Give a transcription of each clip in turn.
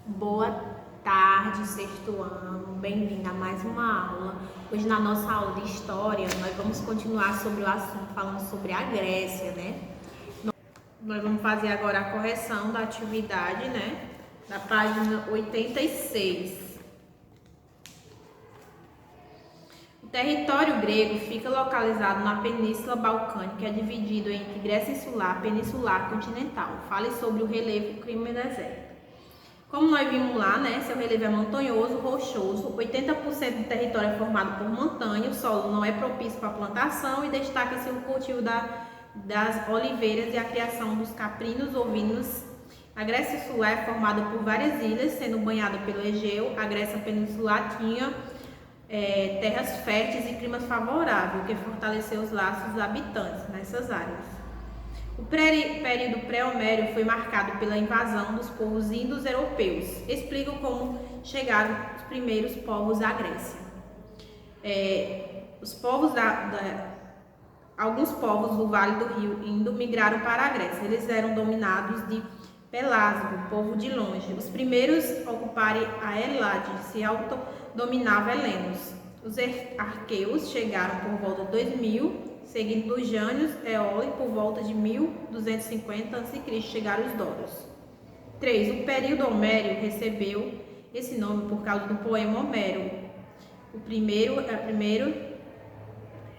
Boa tarde, sexto ano, bem-vindo a mais uma aula. Hoje na nossa aula de História, nós vamos continuar sobre o assunto falando sobre a Grécia, né? Nós vamos fazer agora a correção da atividade, né? Da página 86. O território grego fica localizado na Península Balcânica, é dividido entre Grécia Insular, Peninsular e Continental. Fale sobre o relevo, clima e deserto. Como nós vimos lá, né, seu relevo é montanhoso, rochoso, 80% do território é formado por montanha, o solo não é propício para plantação e destaca-se o cultivo das oliveiras e a criação dos caprinos ovinos. A Grécia Insular é formada por várias ilhas, sendo banhada pelo Egeu. A Grécia Peninsular tinha terras férteis e climas favoráveis, o que fortaleceu os laços dos habitantes nessas áreas. O período pré-homérico foi marcado pela invasão dos povos indo-europeus. Explica como chegaram os primeiros povos à Grécia. Alguns povos do Vale do Rio Indo migraram para a Grécia. Eles eram dominados de Pelasgo, povo de longe. Os primeiros a ocuparem a Elade se autodominava helenos. Os arqueus chegaram por volta de 2000, seguindo dos Jânios, Eole, por volta de 1250 a.C. chegaram os Dórios. 3. O período homérico recebeu esse nome por causa do poema Homero. A primeira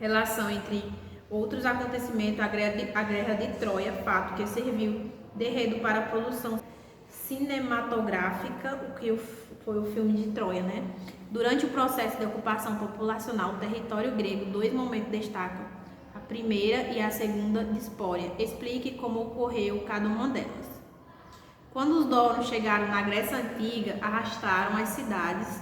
relação entre outros acontecimentos, a guerra de Troia, fato que serviu de enredo para a produção cinematográfica, o que foi o filme de Troia, né? Durante o processo de ocupação populacional do território grego, dois momentos destacam: a primeira e a segunda dispória. Explique como ocorreu cada uma delas. Quando os dórios chegaram na Grécia Antiga, arrastaram as cidades,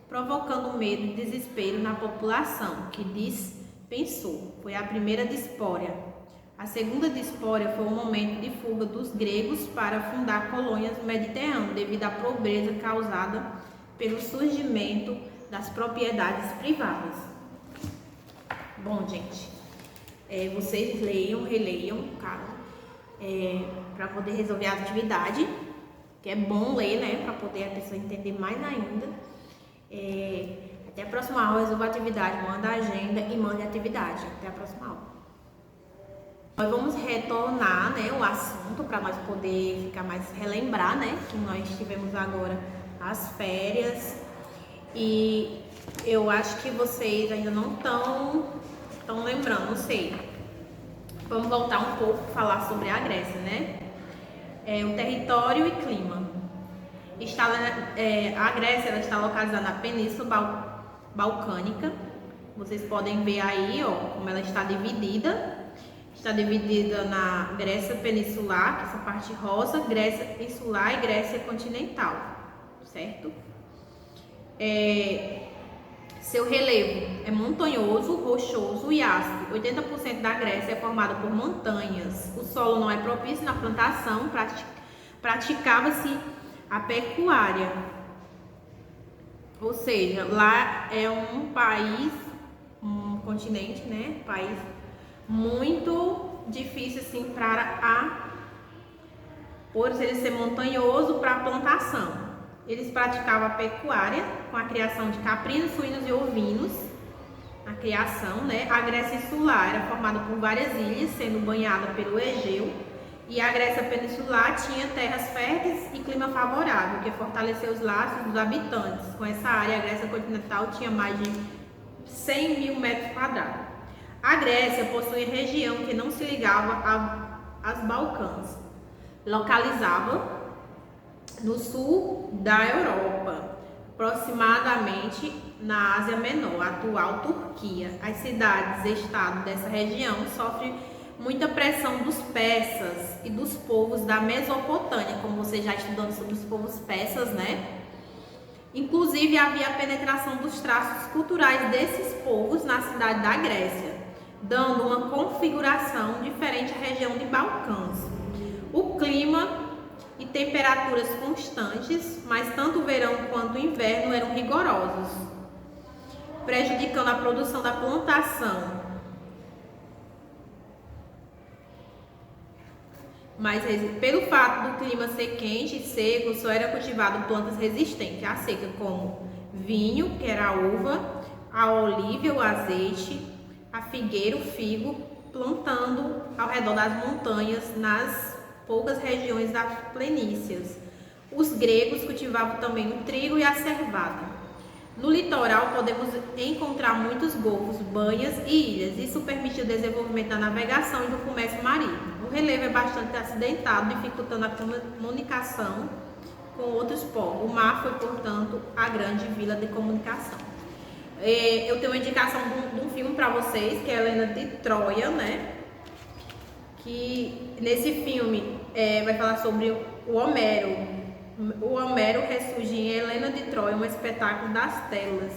provocando medo e desespero na população, que dispensou. Foi a primeira dispória. A segunda dispória foi o momento de fuga dos gregos para fundar colônias no Mediterrâneo, devido à pobreza causada pelo surgimento das propriedades privadas. Bom, gente, vocês leiam, releiam, para poder resolver a atividade, que é bom ler, né, para poder a pessoa entender mais ainda. Até a próxima aula, resolva a atividade, manda a agenda e mande a atividade. Até a próxima aula. Nós vamos retornar, né, o assunto para nós poder ficar mais relembrar, né, que nós tivemos agora as férias e eu acho que vocês ainda não estão lembrando, não sei. Vamos voltar um pouco para falar sobre a Grécia, né? O território e clima. A Grécia ela está localizada na Península Balcânica. Vocês podem ver aí, ó, como ela está dividida. Está dividida na Grécia Peninsular, que é essa parte rosa, Grécia Insular e Grécia Continental, certo? Seu relevo é montanhoso, rochoso e ácido. 80% da Grécia é formada por montanhas. O solo não é propício na plantação, praticava-se a pecuária. Ou seja, lá é um país, um continente, né? País muito difícil assim por ele ser montanhoso para a plantação. Eles praticavam a pecuária com a criação de caprinos, suínos e ovinos. A criação, né? A Grécia Insular era formada por várias ilhas, sendo banhada pelo Egeu, e a Grécia Peninsular tinha terras férteis e clima favorável, que fortaleceu os laços dos habitantes. Com essa área, a Grécia continental tinha mais de 100 mil metros quadrados. A Grécia possui região que não se ligava aos Balcãs. Localizava no sul da Europa, aproximadamente na Ásia Menor, a atual Turquia. As cidades-estado dessa região sofrem muita pressão dos persas e dos povos da Mesopotâmia, como você já estudando sobre os povos persas, né? Inclusive, havia a penetração dos traços culturais desses povos na cidade da Grécia, dando uma configuração diferente à região de Balcãs. O clima e temperaturas constantes, mas tanto o verão quanto o inverno eram rigorosos, prejudicando a produção da plantação. pelo fato do clima ser quente e seco, só era cultivado plantas resistentes à seca, como vinho, que era a uva, a oliva, o azeite, a figueira, o figo, plantando ao redor das montanhas, nas poucas regiões das planícies. Os gregos cultivavam também o trigo e a cevada. No litoral podemos encontrar muitos golfos, banhas e ilhas. Isso permitiu o desenvolvimento da navegação e do comércio marítimo. O relevo é bastante acidentado, dificultando a comunicação com outros povos. O mar foi, portanto, a grande vila de comunicação. Eu tenho uma indicação de um filme para vocês, que é Helena de Troia, né? Que nesse filme vai falar sobre o Homero. O Homero ressurge em Helena de Troia, um espetáculo das telas.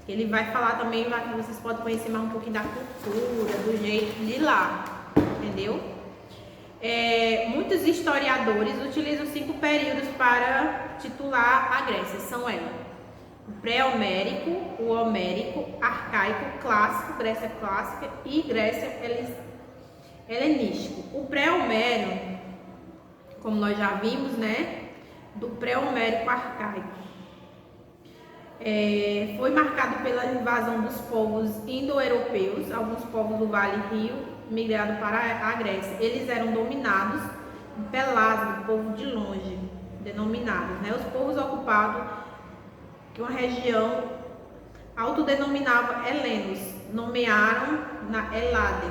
Ele vai falar também, vocês podem conhecer mais um pouquinho da cultura, do jeito de lá, entendeu? Muitos historiadores utilizam 5 períodos para titular a Grécia. São elas: o pré-homérico, o homérico, arcaico, clássico, Grécia clássica e Grécia helenístico. O pré-homérico, como nós já vimos, né? Do pré-homérico arcaico. Foi marcado pela invasão dos povos indo-europeus. Alguns povos do Vale Rio migraram para a Grécia. Eles eram dominados pelasgo, povo de longe, denominados, né? Os povos ocupados de uma região autodenominava helenos, nomearam na Elade.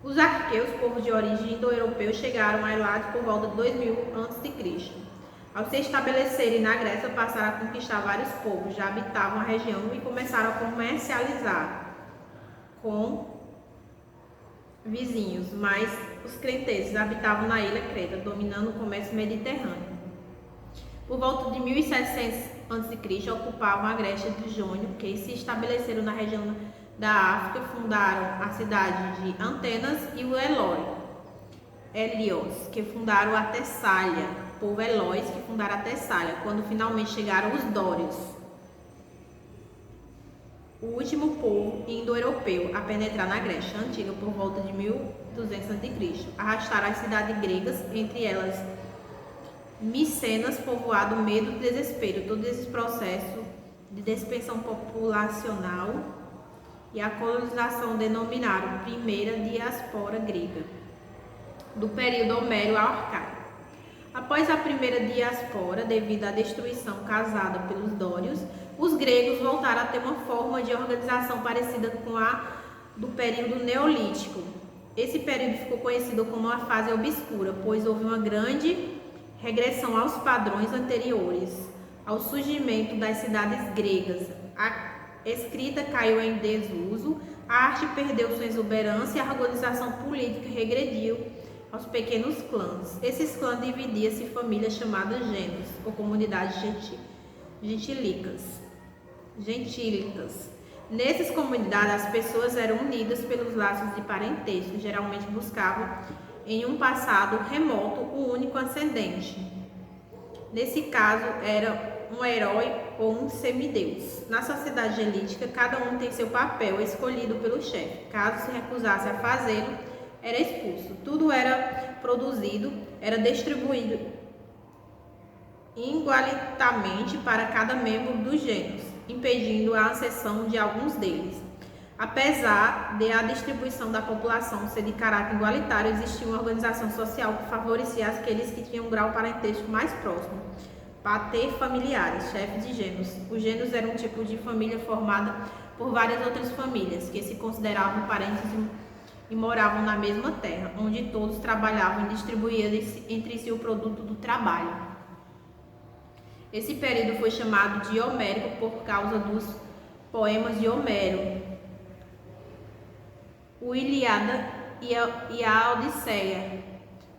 Os arqueus, povo de origem indo-europeu, chegaram a Elade por volta de 2000 a.C. Ao se estabelecerem na Grécia, passaram a conquistar vários povos, já habitavam a região e começaram a comercializar com vizinhos, mas os cretenses habitavam na ilha Creta, dominando o comércio mediterrâneo. Por volta de 1700 a.C., ocupavam a Grécia de Jônio, que se estabeleceram na região da África, fundaram a cidade de Antenas e o Hélios, que fundaram a Tessália. Povo Elóis, que fundaram a Tessália, quando finalmente chegaram os dórios, o último povo indo-europeu a penetrar na Grécia antiga por volta de 1200 a.C. Arrastaram as cidades gregas, entre elas Micenas, povoado medo e desespero. Todo esse processo de dispersão populacional e a colonização denominaram primeira diáspora grega, do período homérico ao arcaico. Após a primeira diáspora, devido à destruição causada pelos dórios, os gregos voltaram a ter uma forma de organização parecida com a do período neolítico. Esse período ficou conhecido como a fase obscura, pois houve uma grande regressão aos padrões anteriores ao surgimento das cidades gregas. A escrita caiu em desuso, a arte perdeu sua exuberância e a organização política regrediu aos pequenos clãs. Esses clãs dividiam-se em famílias chamadas gêneros, ou comunidades gentílicas. Nessas comunidades, as pessoas eram unidas pelos laços de parentesco, geralmente buscavam, em um passado remoto, o único ascendente. Nesse caso, era um herói ou um semideus. Na sociedade gelítica, cada um tem seu papel escolhido pelo chefe. Caso se recusasse a fazê-lo, era expulso. Tudo era produzido, era distribuído igualitariamente para cada membro dos gêneros, impedindo a ascensão de alguns deles. Apesar de a distribuição da população ser de caráter igualitário, existia uma organização social que favorecia aqueles que tinham um grau parentesco mais próximo. Paterfamiliares, chefes de gêneros. Os gêneros eram um tipo de família formada por várias outras famílias, que se consideravam parentes e moravam na mesma terra, onde todos trabalhavam e distribuíam entre si o produto do trabalho. Esse período foi chamado de homérico por causa dos poemas de Homero, o Ilíada e a Odisseia.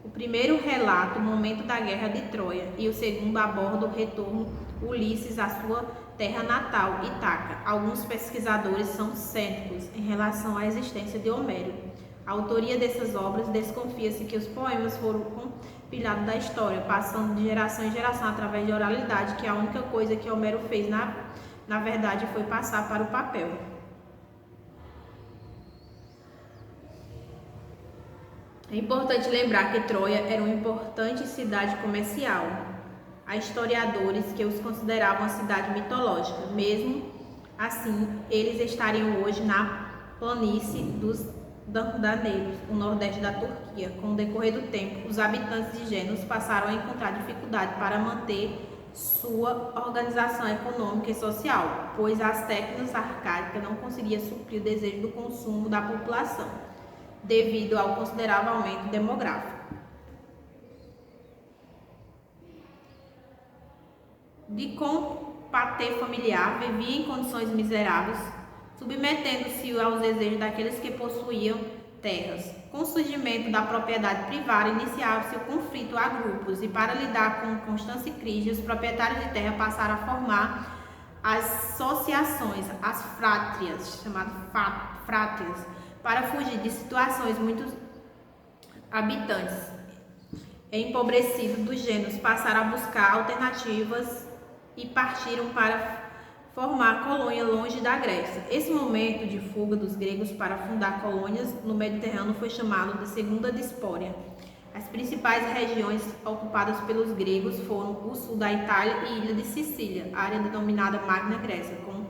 O primeiro relata o momento da guerra de Troia e o segundo aborda o retorno Ulisses à sua terra natal, Ítaca. Alguns pesquisadores são céticos em relação à existência de Homero. A autoria dessas obras desconfia-se que os poemas foram compilados da história, passando de geração em geração através de oralidade, que a única coisa que Homero fez na verdade foi passar para o papel. É importante lembrar que Troia era uma importante cidade comercial. Há historiadores que os consideravam uma cidade mitológica. Mesmo assim, eles estariam hoje na planície dos Dardanelos, o nordeste da Turquia. Com o decorrer do tempo, os habitantes de Gênesis passaram a encontrar dificuldade para manter sua organização econômica e social, pois as técnicas arcaicas não conseguiam suprir o desejo do consumo da população, devido ao considerável aumento demográfico. De compater familiar, vivia em condições miseráveis, submetendo-se aos desejos daqueles que possuíam terras. Com o surgimento da propriedade privada, iniciava-se o conflito a grupos e, para lidar com constante crise, os proprietários de terra passaram a formar as associações, as frátrias, chamadas frátrias, para fugir de situações muito habitantes empobrecidos dos gêneros passaram a buscar alternativas e partiram para formar colônia longe da Grécia. Esse momento de fuga dos gregos para fundar colônias no Mediterrâneo foi chamado de Segunda Dispória. As principais regiões ocupadas pelos gregos foram o sul da Itália e ilha de Sicília, área denominada Magna Grécia. Com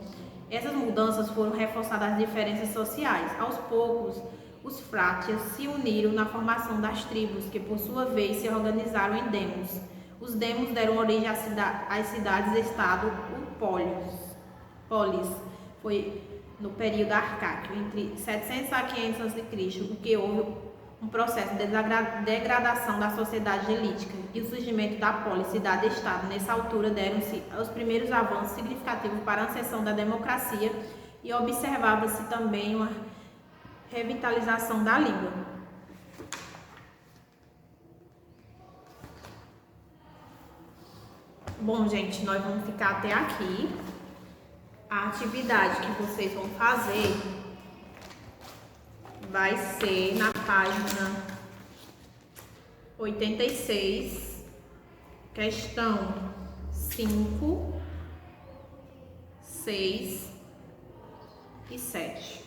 essas mudanças foram reforçadas as diferenças sociais. Aos poucos, os frátrias se uniram na formação das tribos, que por sua vez se organizaram em demos. Os demos deram origem às cidades-estado, o polis. Foi no período arcaico, entre 700 a 500 a.C., o que houve um processo de degradação da sociedade elítica e o surgimento da polis, cidade-estado. Nessa altura deram-se os primeiros avanços significativos para a ascensão da democracia e observava-se também uma revitalização da língua. Bom, gente, nós vamos ficar até aqui. A atividade que vocês vão fazer vai ser na página 86, questão 5, 6 e 7.